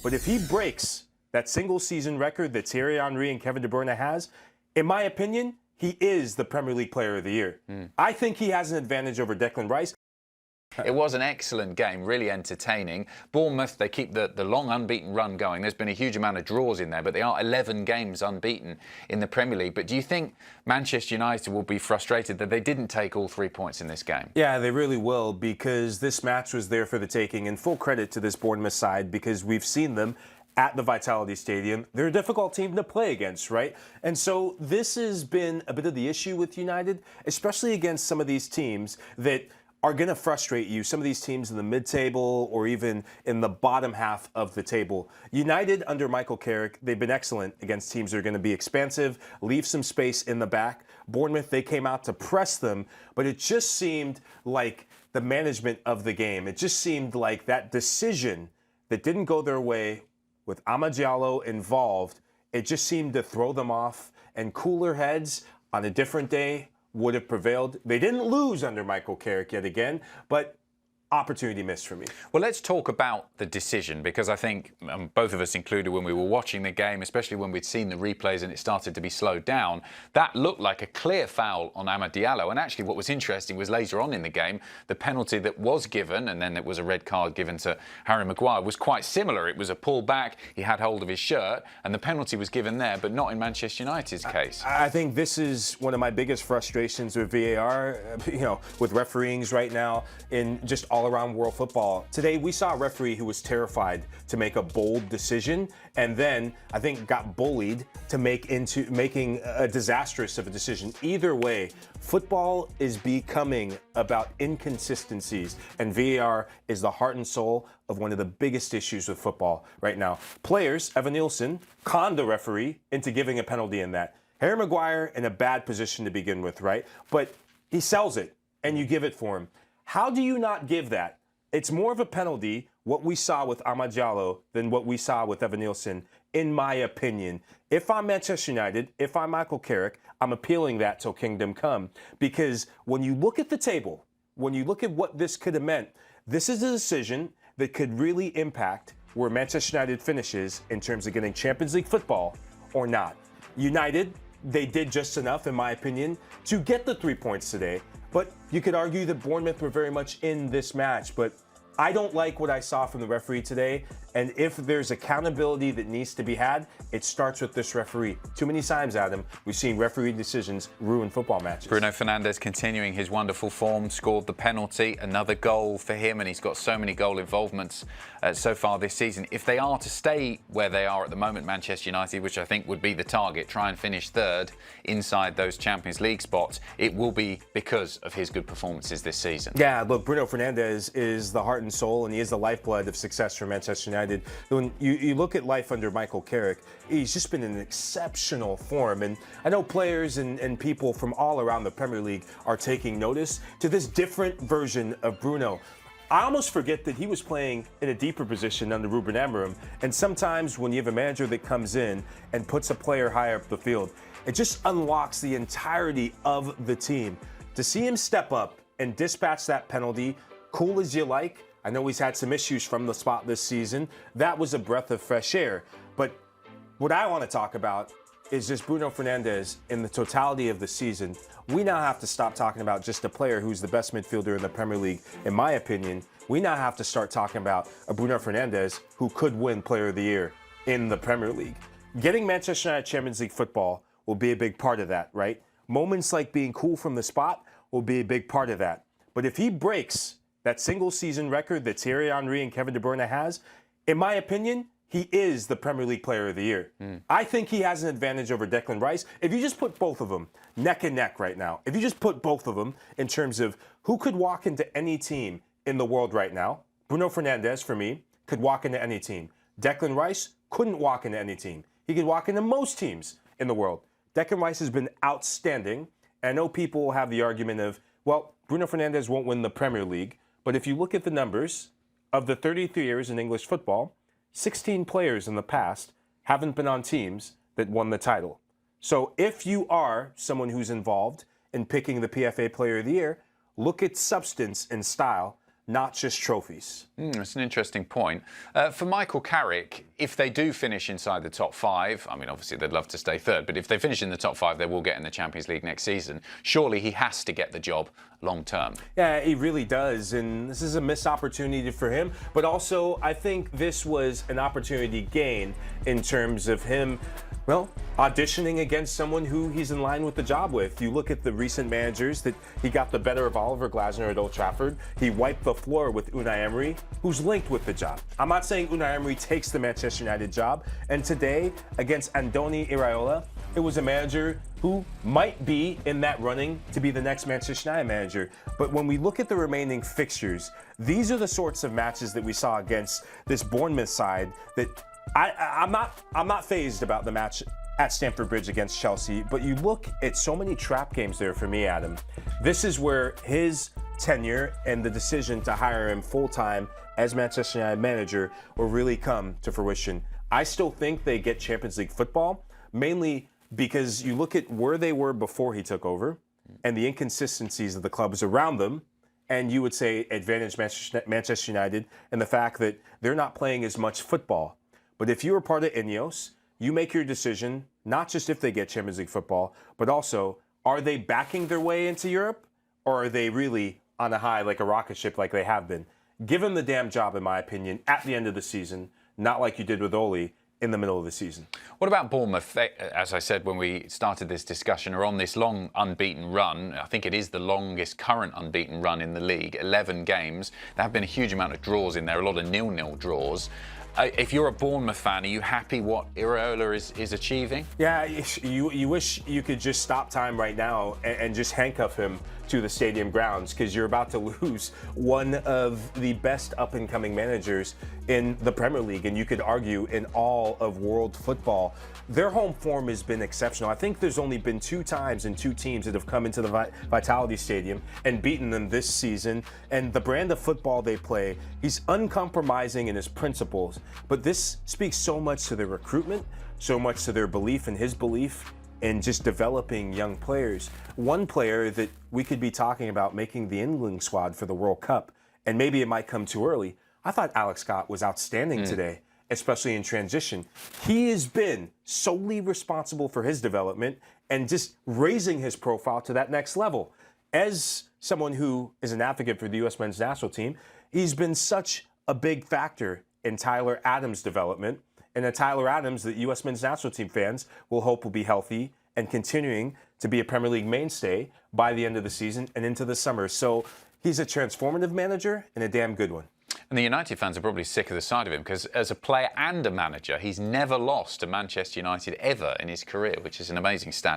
But if he breaks that single-season record that Thierry Henry and Kevin De Bruyne has, in my opinion, he is the Premier League Player of the Year. I think he has an advantage over Declan Rice. It was an excellent game, really entertaining. Bournemouth, they keep the long unbeaten run going. There's been a huge amount of draws in there, but they are 11 games unbeaten in the Premier League. But do you think Manchester United will be frustrated that they didn't take all 3 points in this game? Yeah, they really will, because this match was there for the taking. And full credit to this Bournemouth side, because we've seen them at the Vitality Stadium. They're a difficult team to play against, right? And so this has been a bit of the issue with United, especially against some of these teams that are going to frustrate you. Some of these teams in the mid-table or even in the bottom half of the table. United, under Michael Carrick, they've been excellent against teams that are going to be expansive, leave some space in the back. Bournemouth, they came out to press them, but it just seemed like the management of the game. It just seemed like that decision that didn't go their way with Amad Diallo involved, it just seemed to throw them off, and cooler heads on a different day would have prevailed. They didn't lose under Michael Carrick yet again, but opportunity missed for me. Well, let's talk about the decision, because I think both of us included, when we were watching the game, especially when we'd seen the replays and it started to be slowed down, that looked like a clear foul on Amad Diallo. And actually what was interesting was later on in the game, the penalty that was given, and then it was a red card given to Harry Maguire, was quite similar. It was a pull back, he had hold of his shirt, and the penalty was given there, but not in Manchester United's case. I think this is one of my biggest frustrations with VAR, with refereeings right now in just all around world football. Today, we saw a referee who was terrified to make a bold decision, and then I think got bullied to making a disastrous of a decision. Either way, football is becoming about inconsistencies, and VAR is the heart and soul of one of the biggest issues with football right now. Players, Evan Nielsen, conned the referee into giving a penalty in that. Harry Maguire in a bad position to begin with, right? But he sells it, and you give it for him. How do you not give that? It's more of a penalty, what we saw with Amad Diallo, than what we saw with Evan Nielsen, in my opinion. If I'm Manchester United, if I'm Michael Carrick, I'm appealing that till kingdom come. Because when you look at the table, when you look at what this could have meant, this is a decision that could really impact where Manchester United finishes in terms of getting Champions League football or not. United, they did just enough, in my opinion, to get the 3 points today. But you could argue that Bournemouth were very much in this match. But I don't like what I saw from the referee today. And if there's accountability that needs to be had, it starts with this referee. Too many times, Adam, we've seen referee decisions ruin football matches. Bruno Fernandes continuing his wonderful form, scored the penalty, another goal for him, and he's got so many goal involvements so far this season. If they are to stay where they are at the moment, Manchester United, which I think would be the target, try and finish third inside those Champions League spots, it will be because of his good performances this season. Yeah, look, Bruno Fernandes is the heart and soul, and he is the lifeblood of success for Manchester United. When you look at life under Michael Carrick, he's just been in exceptional form. And I know players and people from all around the Premier League are taking notice to this different version of Bruno. I almost forget that he was playing in a deeper position under Ruben Amorim. And sometimes when you have a manager that comes in and puts a player higher up the field, it just unlocks the entirety of the team. To see him step up and dispatch that penalty, cool as you like. I know he's had some issues from the spot this season. That was a breath of fresh air. But what I want to talk about is just Bruno Fernandes in the totality of the season. We now have to stop talking about just a player who's the best midfielder in the Premier League, in my opinion. We now have to start talking about a Bruno Fernandes who could win Player of the Year in the Premier League. Getting Manchester United Champions League football will be a big part of that, right? Moments like being cool from the spot will be a big part of that. But if he breaks that single-season record that Thierry Henry and Kevin De Bruyne has, in my opinion, he is the Premier League Player of the Year. I think he has an advantage over Declan Rice. If you just put both of them neck and neck right now, if you just put both of them in terms of who could walk into any team in the world right now, Bruno Fernandes, for me, could walk into any team. Declan Rice couldn't walk into any team. He could walk into most teams in the world. Declan Rice has been outstanding. And I know people will have the argument of, well, Bruno Fernandes won't win the Premier League. But if you look at the numbers, of the 33 years in English football, 16 players in the past haven't been on teams that won the title. So if you are someone who's involved in picking the PFA Player of the Year, look at substance and style, not just trophies. That's an interesting point. For Michael Carrick, if they do finish inside the top 5, I mean, obviously they'd love to stay third, but if they finish in the top 5, they will get in the Champions League next season. Surely he has to get the job long term. Yeah, he really does, and this is a missed opportunity for him, but also I think this was an opportunity gain in terms of him, well, auditioning against someone who he's in line with the job with. You look at the recent managers that he got the better of Oliver Glasner at Old Trafford. He wiped the floor with Unai Emery, who's linked with the job. I'm not saying Unai Emery takes the Manchester United job, and today against Andoni Iraola, it was a manager who might be in that running to be the next Manchester United manager. But when we look at the remaining fixtures, these are the sorts of matches that we saw against this Bournemouth side that I'm not fazed about the match at Stamford Bridge against Chelsea, but you look at so many trap games there for me, Adam. This is where his tenure and the decision to hire him full-time as Manchester United manager will really come to fruition. I still think they get Champions League football, mainly because you look at where they were before he took over and the inconsistencies of the clubs around them, and you would say advantage Manchester United and the fact that they're not playing as much football. But if you're a part of Ineos, you make your decision, not just if they get Champions League football, but also, are they backing their way into Europe, or are they really on a high like a rocket ship like they have been? Give them the damn job, in my opinion, at the end of the season, not like you did with Ole in the middle of the season. What about Bournemouth? They, as I said when we started this discussion, are on this long unbeaten run. I think it is the longest current unbeaten run in the league, 11 games. There have been a huge amount of draws in there, a lot of 0-0 draws. If you're a Bournemouth fan, are you happy what Iraola is achieving? Yeah, you wish you could just stop time right now and just handcuff him to the stadium grounds, because you're about to lose one of the best up-and-coming managers in the Premier League, and you could argue in all of world football. Their home form has been exceptional. I think there's only been 2 times in 2 teams that have come into the Vitality Stadium and beaten them this season. And the brand of football they play, he's uncompromising in his principles. But this speaks so much to their recruitment, so much to their belief in his belief in just developing young players. One player that we could be talking about making the England squad for the World Cup, and maybe it might come too early. I thought Alex Scott was outstanding today, especially in transition. He has been solely responsible for his development and just raising his profile to that next level. As someone who is an advocate for the U.S. men's national team, he's been such a big factor in Tyler Adams' development, and a Tyler Adams that U.S. men's national team fans will hope will be healthy and continuing to be a Premier League mainstay by the end of the season and into the summer. So he's a transformative manager and a damn good one. And the United fans are probably sick of the sight of him, because as a player and a manager, he's never lost to Manchester United ever in his career, which is an amazing stat.